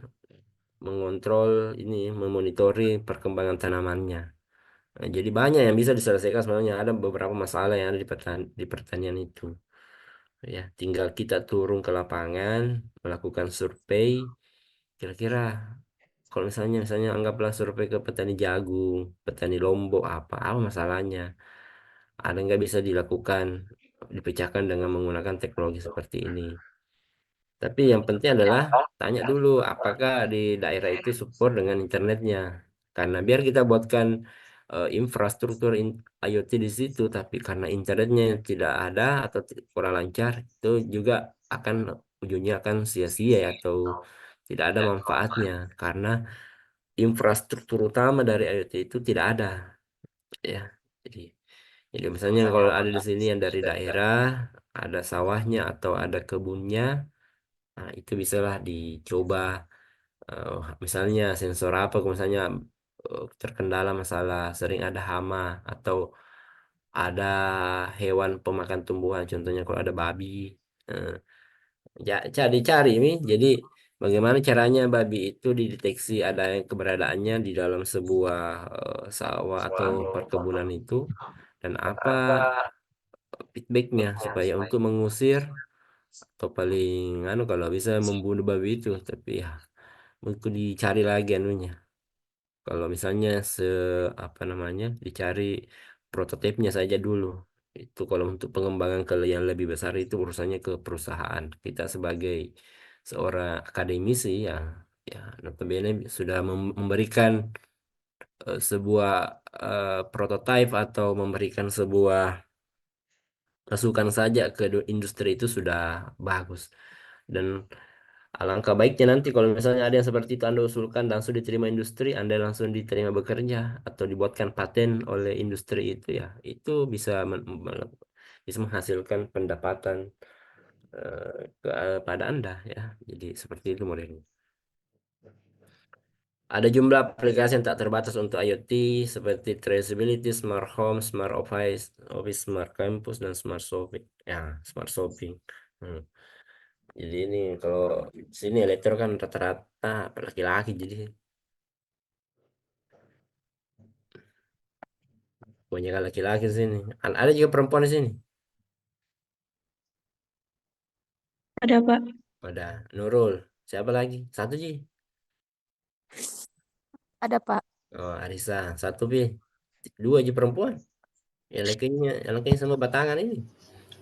mengontrol ini, memonitori perkembangan tanamannya. Nah, jadi banyak yang bisa diselesaikan sebenarnya. Ada beberapa masalah yang ada di pertanian itu. Ya, tinggal kita turun ke lapangan, melakukan survei. Kira-kira kalau misalnya anggaplah survei ke petani jagung, petani lombok, apa masalahnya? Ada nggak bisa dilakukan, dipecahkan dengan menggunakan teknologi seperti ini? Tapi yang penting adalah tanya dulu apakah di daerah itu support dengan internetnya. Karena biar kita buatkan infrastruktur IoT di situ, tapi karena internetnya tidak ada atau kurang lancar, itu juga akan ujungnya akan sia-sia ya, atau tidak ada manfaatnya. Karena infrastruktur utama dari IoT itu tidak ada, ya. Jadi, jadi misalnya kalau ada di sini yang dari daerah, ada sawahnya atau ada kebunnya. Nah, itu bisalah dicoba, eh, misalnya sensor apa, kalau misalnya terkendala masalah sering ada hama atau ada hewan pemakan tumbuhan, contohnya kalau ada babi, eh, ya cari-cari ini. Jadi bagaimana caranya babi itu dideteksi ada yang keberadaannya di dalam sebuah sawah atau perkebunan itu, dan apa feedbacknya supaya untuk mengusir atau paling anu kalau bisa membunuh babi itu. Tapi ya mungkin dicari lagi anunya. Kalau misalnya apa namanya dicari prototipenya saja dulu. Itu kalau untuk pengembangan ke yang lebih besar itu urusannya ke perusahaan. Kita sebagai seorang akademisi ya, ya notabene sudah memberikan sebuah prototipe atau memberikan sebuah masukan saja ke industri itu sudah bagus. Dan alangkah baiknya nanti kalau misalnya ada yang seperti itu Anda usulkan langsung diterima industri, Anda langsung diterima bekerja atau dibuatkan paten oleh industri itu ya. Itu bisa bisa menghasilkan pendapatan kepada Anda ya. Jadi seperti itu modelnya. Ada jumlah aplikasi yang tak terbatas untuk IoT seperti traceability, smart home, smart office, smart campus, dan smart shopping. Ya, smart shopping. Hmm. Jadi ini kalau sini elektro kan rata-rata laki-laki, jadi banyak laki-laki di sini. Ada juga perempuan di sini. Ada, Pak. Ada Nurul. Siapa lagi? Satu Ji. Ada, Pak. Oh, Arisa. Satu Pi. Dua Ji perempuan. Yang lakinya sama batangan ini.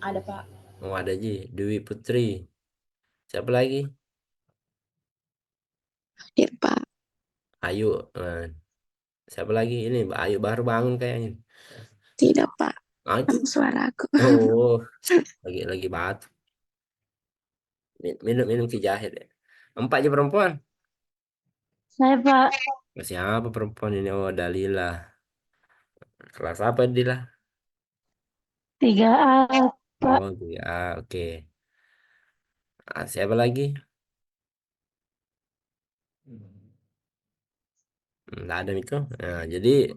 Ada, Pak. Oh, ada Ji. Dewi Putri. Siapa lagi? Hadir, Pak. Ayu. Eh, siapa lagi? Ini Mbak Ayu baru bangun kayaknya. Tidak, Pak. Ah, Suara aku. oh, lagi batuk. Minum minum Ki Jahit ya. Empat Ji perempuan. Saya, Pak. Siapa perempuan ini? Oh, Dalila. Kelas apa Dalila? 3A, Pak. Oh, ya, oke. Ah, siapa lagi? Nggak ada itu. Nah, jadi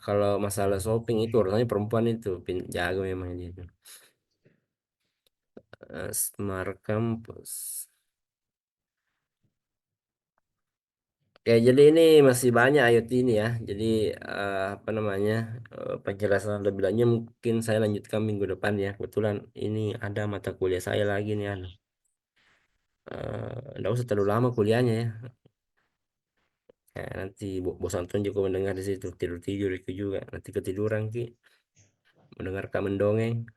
kalau masalah shopping itu urusannya perempuan itu jago memang dia itu. Smart Campus. Oke, jadi ini masih banyak IoT ini ya. Jadi apa namanya penjelasan lebih lanjut mungkin saya lanjutkan minggu depan ya. Kebetulan ini ada mata kuliah saya lagi nih anu. Nggak usah terlalu lama kuliahnya ya. Nanti bosan tuh juga mendengar di situ tidur itu juga nanti ketiduran ki mendengarkan mendongeng.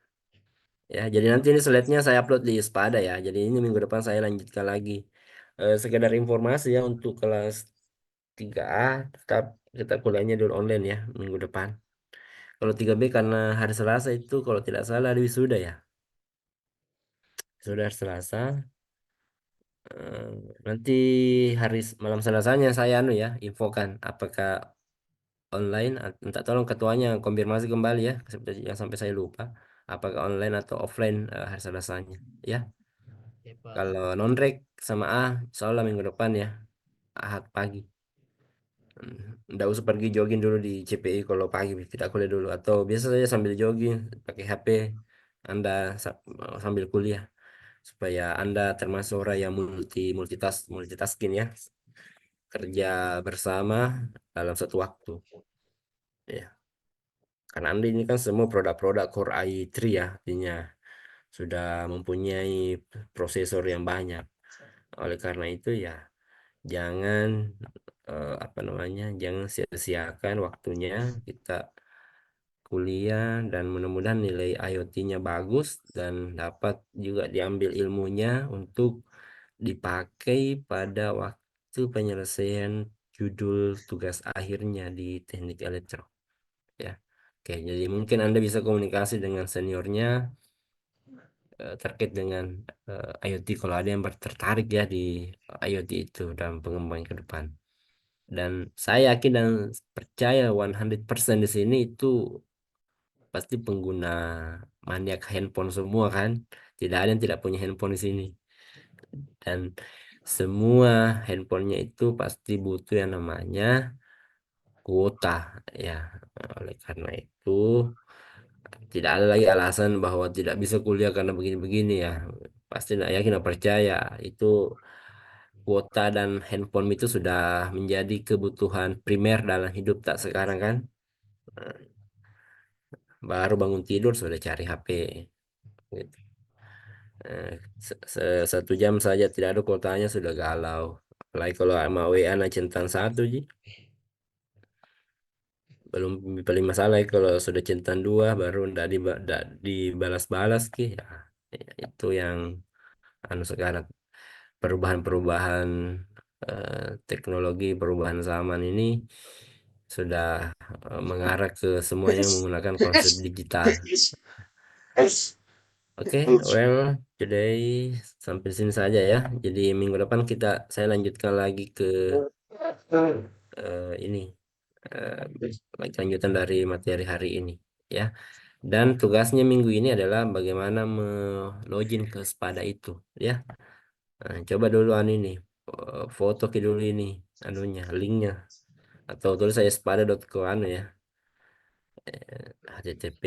Ya, jadi nanti ini slide-nya saya upload di Spada ya. Jadi ini minggu depan saya lanjutkan lagi. Sekedar informasi ya untuk kelas 3A tetap kita kuliahnya dulu online ya minggu depan. Kalau 3B karena hari Selasa itu kalau tidak salah ada wisuda ya. Sudah hari Selasa. Eh, nanti malam Selasanya saya anu ya infokan apakah online, minta tolong ketuanya konfirmasi kembali ya yang sampai saya lupa apakah online atau offline hari Selasanya ya. Ya, Pak. Kalau non-rek sama A, soalnya minggu depan ya, Ahad pagi. Nggak usah pergi jogging dulu di CPI kalau pagi, tidak kuliah dulu. Atau biasa saja sambil jogging, pakai HP, Anda sambil kuliah. Supaya Anda termasuk orang yang multitasking ya. Kerja bersama dalam satu waktu. Ya. Karena Anda ini kan semua produk-produk Core i3 ya, artinya sudah mempunyai prosesor yang banyak. Oleh karena itu ya, jangan apa namanya jangan sia-siakan waktunya kita kuliah dan mudah-mudahan nilai IoT-nya bagus dan dapat juga diambil ilmunya untuk dipakai pada waktu penyelesaian judul tugas akhirnya di teknik elektro. Ya, oke. Jadi mungkin Anda bisa komunikasi dengan seniornya terkait dengan IoT kalau ada yang tertarik ya di IoT itu dalam pengembangan ke depan. Dan saya yakin dan percaya 100% di sini itu pasti pengguna maniak handphone semua kan. Tidak ada yang tidak punya handphone di sini. Dan semua handphonenya itu pasti butuh yang namanya kuota ya. Oleh karena itu tidak ada lagi alasan bahwa tidak bisa kuliah karena begini-begini ya. Pasti tidak yakin dan percaya itu kuota dan handphone itu sudah menjadi kebutuhan primer dalam hidup tak sekarang kan. Baru bangun tidur sudah cari HP gitu. Satu jam saja tidak ada kuotanya sudah galau. Apalagi kalau mau WA na centang satu ji. Belum paling masalah ya kalau sudah centang dua baru ndak dibalas-balas ki. Ya, itu yang anu sekarang perubahan-perubahan teknologi perubahan zaman ini sudah mengarah ke semuanya menggunakan konsep digital. Oke, well, today sampai sini saja ya. Jadi minggu depan saya lanjutkan lagi ke ini lanjutan dari materi hari ini ya. Dan tugasnya minggu ini adalah bagaimana login ke Spada itu ya. Nah, coba dulu ini foto ke dulu ini anunya linknya atau tulis saya spada.co anu ya http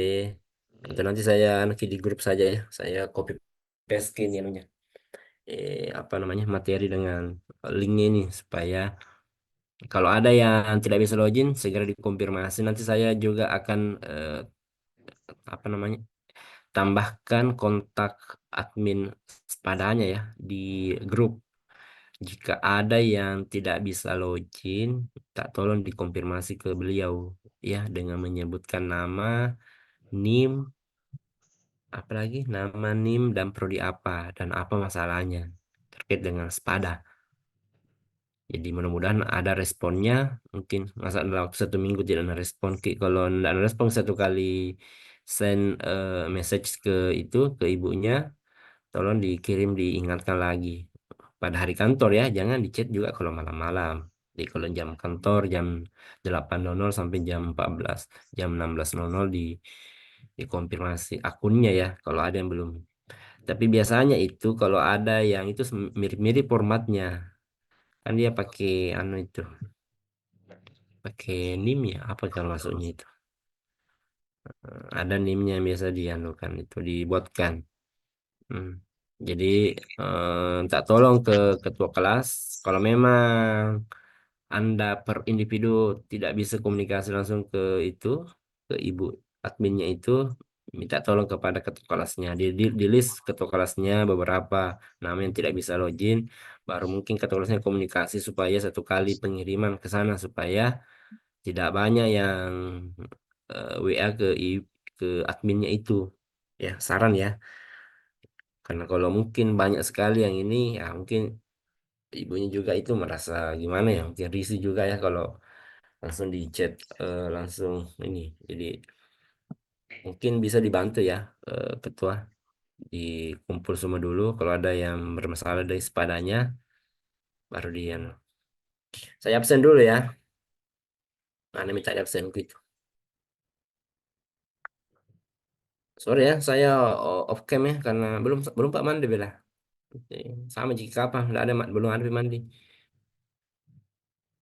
atau nanti saya di grup saja ya saya copy paste ini anunya apa namanya materi dengan linknya ini supaya kalau ada yang tidak bisa login segera dikonfirmasi nanti saya juga akan apa namanya tambahkan kontak admin padanya ya di grup. Jika ada yang tidak bisa login, tak tolong dikonfirmasi ke beliau ya dengan menyebutkan nama, NIM, apalagi nama NIM dan prodi apa dan apa masalahnya terkait dengan Spada. Jadi mudah-mudahan ada responnya. Mungkin masa dalam waktu 1 minggu tidak ada respon. Kalau tidak ada respon satu kali send message ke ke ibunya, tolong dikirim diingatkan lagi pada hari kantor ya. Jangan di chat juga kalau malam-malam. Jadi kalau jam kantor jam 8.00 sampai jam 14, jam 16.00 dikonfirmasi akunnya ya kalau ada yang belum. Tapi biasanya itu kalau ada yang itu mirip-mirip formatnya. Kan dia pakai anu itu, pakai NIM ya, apa kalau masuknya itu. Ada NIM-nya yang biasa dianukan itu dibuatkan. Hmm. Jadi tak tolong ke ketua kelas kalau memang Anda per individu tidak bisa komunikasi langsung ke ke ibu adminnya itu minta tolong kepada ketua kelasnya di list ketua kelasnya beberapa nama yang tidak bisa login baru mungkin ketua kelasnya komunikasi supaya satu kali pengiriman ke sana supaya tidak banyak yang WA ke adminnya itu ya saran ya karena kalau mungkin banyak sekali yang ini ya mungkin ibunya juga itu merasa gimana ya mungkin risih juga ya kalau langsung di chat langsung ini jadi mungkin bisa dibantu ya ketua dikumpul semua dulu kalau ada yang bermasalah dari sepadanya baru dia saya absen dulu ya mana minta di absen gitu sorry ya saya off cam ya karena belum belum Pak Mandi bela sama jika apa nggak ada belum ada Pak Mandi